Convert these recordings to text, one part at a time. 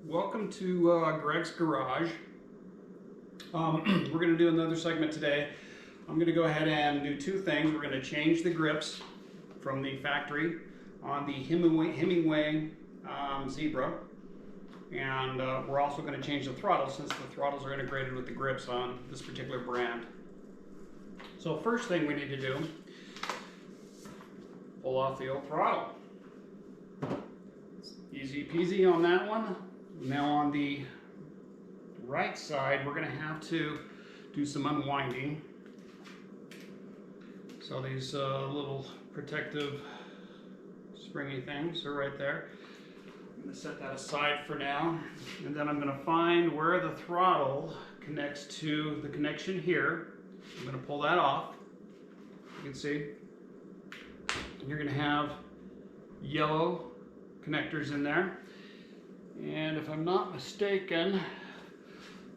Welcome to Greg's Garage. We're going to do another segment today. I'm going to go ahead and do two things. We're going to change the grips from the factory on the Himiway Zebra, and we're also going to change the throttle since the throttles are integrated with the grips on this particular brand. So first thing we need to do, pull off the old throttle. Easy peasy on that one. Now on the right side, we're going to have to do some unwinding. So these little protective springy things are right there. I'm going to set that aside for now. And then I'm going to find where the throttle connects to the connection here. I'm going to pull that off. You can see. And you're going to have yellow connectors in there. And if I'm not mistaken,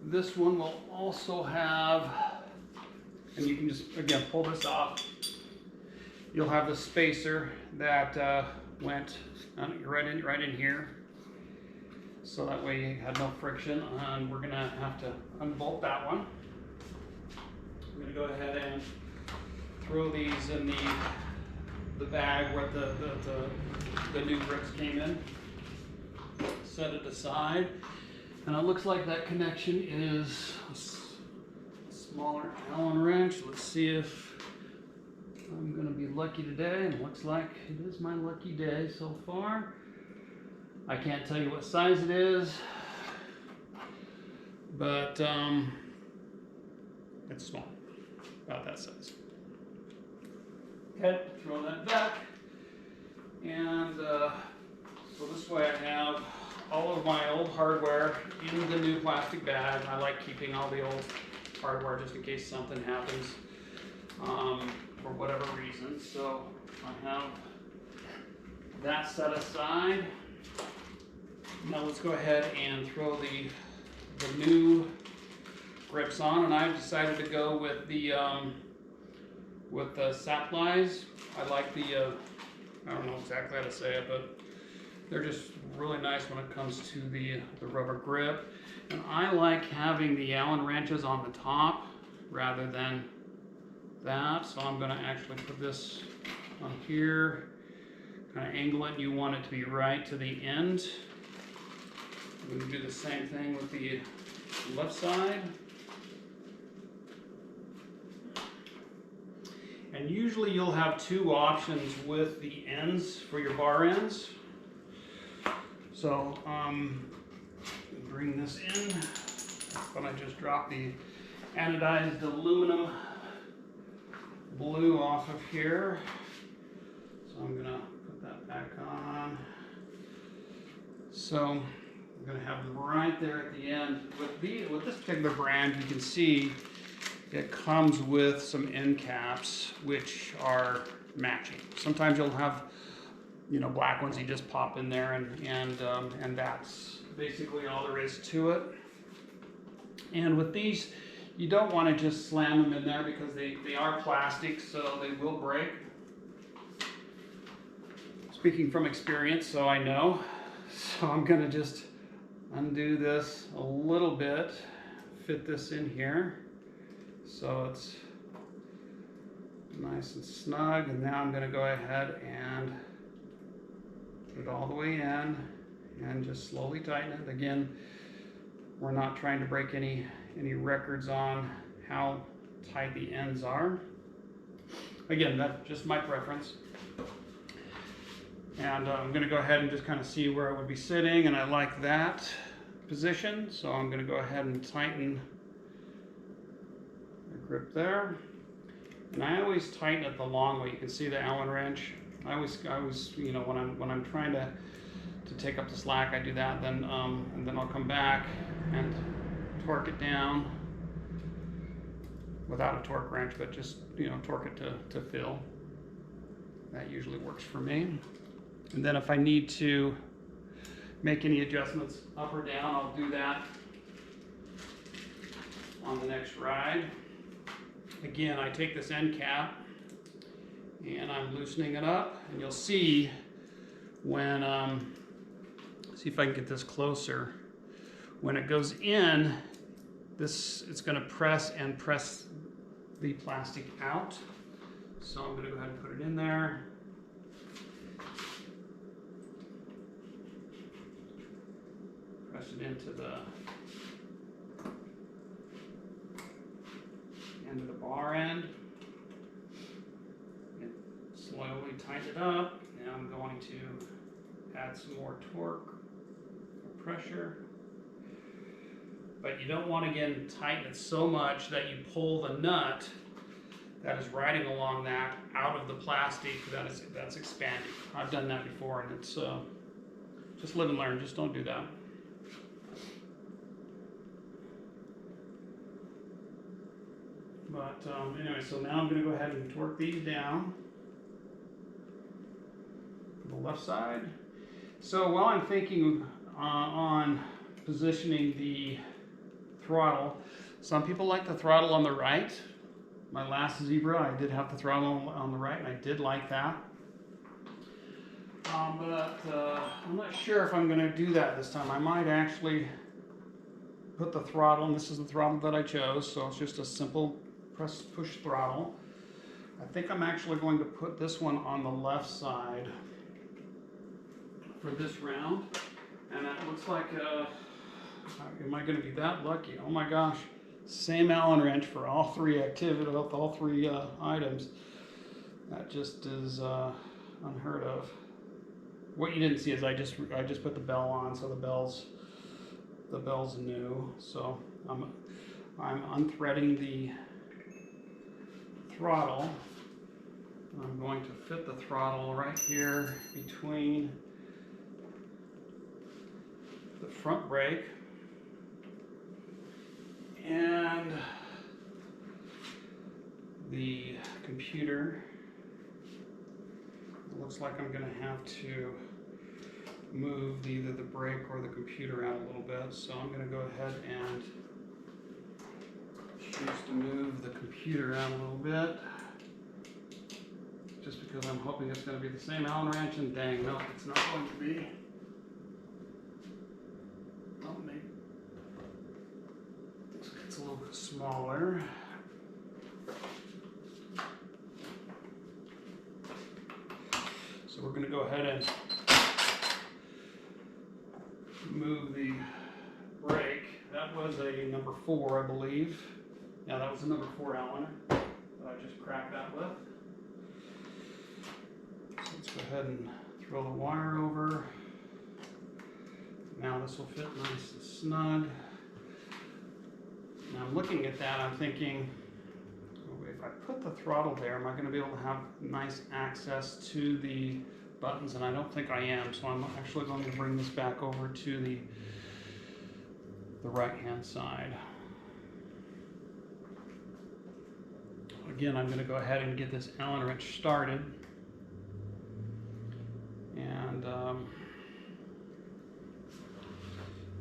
this one will also have, and you can just, again, pull this off. You'll have the spacer that went right in here. So that way you had no friction, and we're gonna have to unbolt that one. I'm gonna go ahead and throw these in the bag where the new grips came in. Set it aside, and it looks like that connection is a smaller Allen wrench. Let's see if I'm going to be lucky today, and it looks like it is my lucky day so far. I can't tell you what size it is, but it's small, about that size. Okay, throw that back, and so this way I have all of my old hardware in the new plastic bag. I like keeping all the old hardware just in case something happens for whatever reason. So I have that set aside. Now let's go ahead and throw the new grips on, and I've decided to go with the saplines. I like the I don't know exactly how to say it, but they're just really nice when it comes to the rubber grip. And I like having the Allen wrenches on the top rather than that. So I'm going to actually put this on here, kind of angle it. You want it to be right to the end. I'm going to do the same thing with the left side. And usually you'll have two options with the ends for your bar ends. So bring this in, but I just dropped the anodized aluminum blue off of here. So I'm gonna put that back on. So I'm gonna have them right there at the end. With this particular brand, you can see it comes with some end caps which are matching. Sometimes you'll have, you know, black ones you just pop in there, and that's basically all there is to it. And with these, you don't want to just slam them in there because they are plastic, so they will break. Speaking from experience, so I know. So I'm going to just undo this a little bit, fit this in here so it's nice and snug, and now I'm going to go ahead and put it all the way in and just slowly tighten it. Again, we're not trying to break any records on how tight the ends are. Again, that's just my preference. And I'm going to go ahead and just kind of see where I would be sitting, and I like that position, so I'm going to go ahead and tighten the grip there. And I always tighten it the long way. You can see the Allen wrench. I always, you know, when I'm trying to take up the slack, I do that. Then and then I'll come back and torque it down without a torque wrench, but just, you know, torque it to fill. That usually works for me. And then if I need to make any adjustments up or down, I'll do that on the next ride. Again, I take this end cap And I'm loosening it up, and you'll see when, see if I can get this closer. When it goes in, it's going to press the plastic out. So I'm going to go ahead and put it in there. Press it into the end of the bar end. And slowly tighten it up. Now I'm going to add some more torque or pressure. But you don't want to, again, tighten it so much that you pull the nut that is riding along that out of the plastic that's expanding. I've done that before, and it's just live and learn. Just don't do that. But anyway, so now I'm going to go ahead and torque these down to the left side. So while I'm thinking on positioning the throttle, some people like the throttle on the right. My last Zebra, I did have the throttle on the right, and I did like that. But I'm not sure if I'm going to do that this time. I might actually put the throttle, and this is the throttle that I chose, so it's just a simple push throttle. I think I'm actually going to put this one on the left side for this round, and it looks like, am I going to be that lucky? Oh my gosh, same Allen wrench for all three items. That just is unheard of. What you didn't see is I just put the bell on, so the bell's new. So I'm unthreading the throttle. I'm going to fit the throttle right here between the front brake and the computer. It looks like I'm going to have to move either the brake or the computer out a little bit, so I'm going to go ahead and choose to move the computer out a little bit, just because I'm hoping it's going to be the same Allen wrench, and dang, no, it's not going to be. Oh, maybe it's a little bit smaller. So we're going to go ahead and move the brake. That was a number 4, I believe. Yeah, that was a number 4 Allen that I just cracked that with. So let's go ahead and throw the wire over. Now this will fit nice and snug. Now I'm looking at that, I'm thinking, if I put the throttle there, am I going to be able to have nice access to the buttons? And I don't think I am, so I'm actually going to bring this back over to the right-hand side. Again, I'm going to go ahead and get this Allen wrench started. And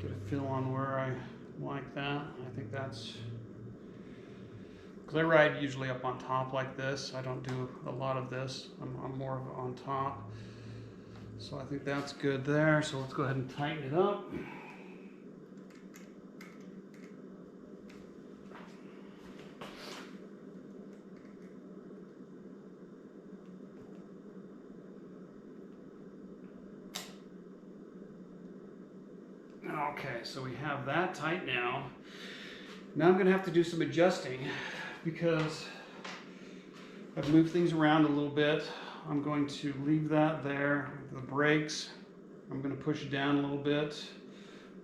get a feel on where I like that. I think that's, because I ride usually up on top like this. I don't do a lot of this. I'm more of on top. So I think that's good there. So let's go ahead and tighten it up. Okay, so we have that tight now. Now I'm going to have to do some adjusting because I've moved things around a little bit. I'm going to leave that there. The brakes, I'm going to push down a little bit.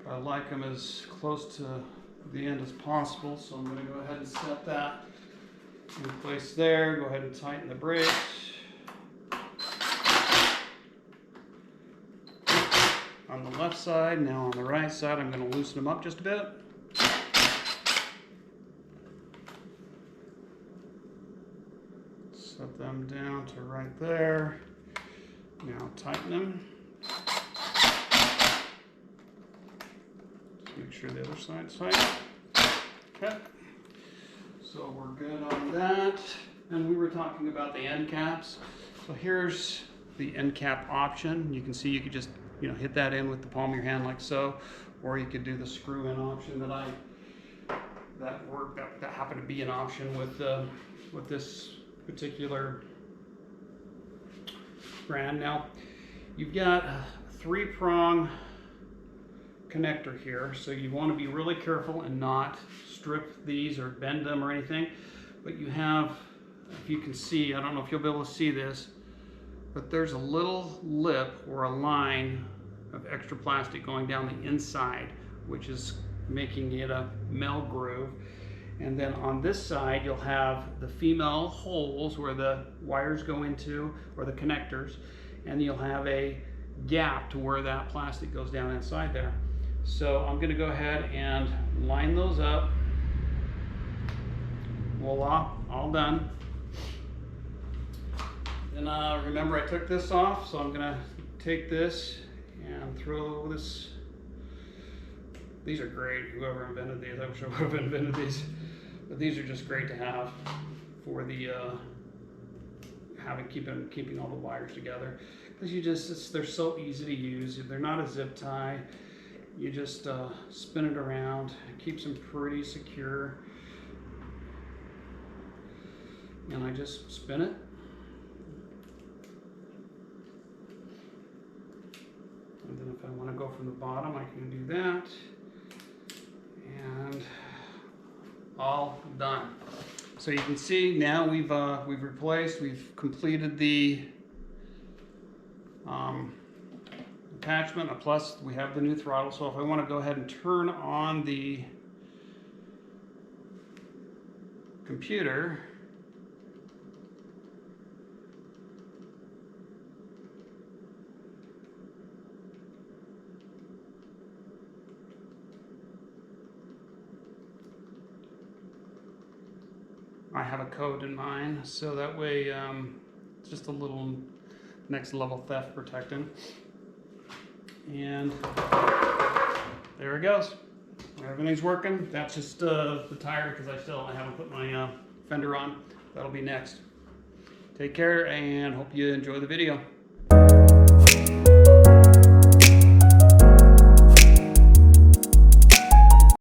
I like them as close to the end as possible, so I'm going to go ahead and set that in place there. Go ahead and tighten the brakes. On the left side, now on the right side, I'm going to loosen them up just a bit. Set them down to right there. Now tighten them. Just make sure the other side's tight. Okay. So we're good on that. And we were talking about the end caps. So here's the end cap option. You can see you could just, you know, hit that in with the palm of your hand like so, or you could do the screw in option that happened to be an option with this particular brand. Now you've got a 3-prong connector here, so you want to be really careful and not strip these or bend them or anything. But you have, if you can see, I don't know if you'll be able to see this, but there's a little lip or a line of extra plastic going down the inside, which is making it a male groove. And then on this side you'll have the female holes where the wires go into, or the connectors, and you'll have a gap to where that plastic goes down inside there. So I'm going to go ahead and line those up. Voila, all done. Then remember I took this off, so I'm going to take this and throw this. These are great. Whoever invented these, I wish I would have invented these. But these are just great to have for the keeping all the wires together, because they're so easy to use. They're not a zip tie. You just spin it around. It keeps them pretty secure. And I just spin it. And then if I want to go from the bottom, I can do that. And all done. So you can see now we've completed the attachment, plus we have the new throttle. So if I want to go ahead and turn on the computer, I have a code in mind, so that way it's just a little next level theft protecting. And there it goes. Everything's working. That's just the tire, because I haven't put my fender on. That'll be next. Take care and hope you enjoy the video.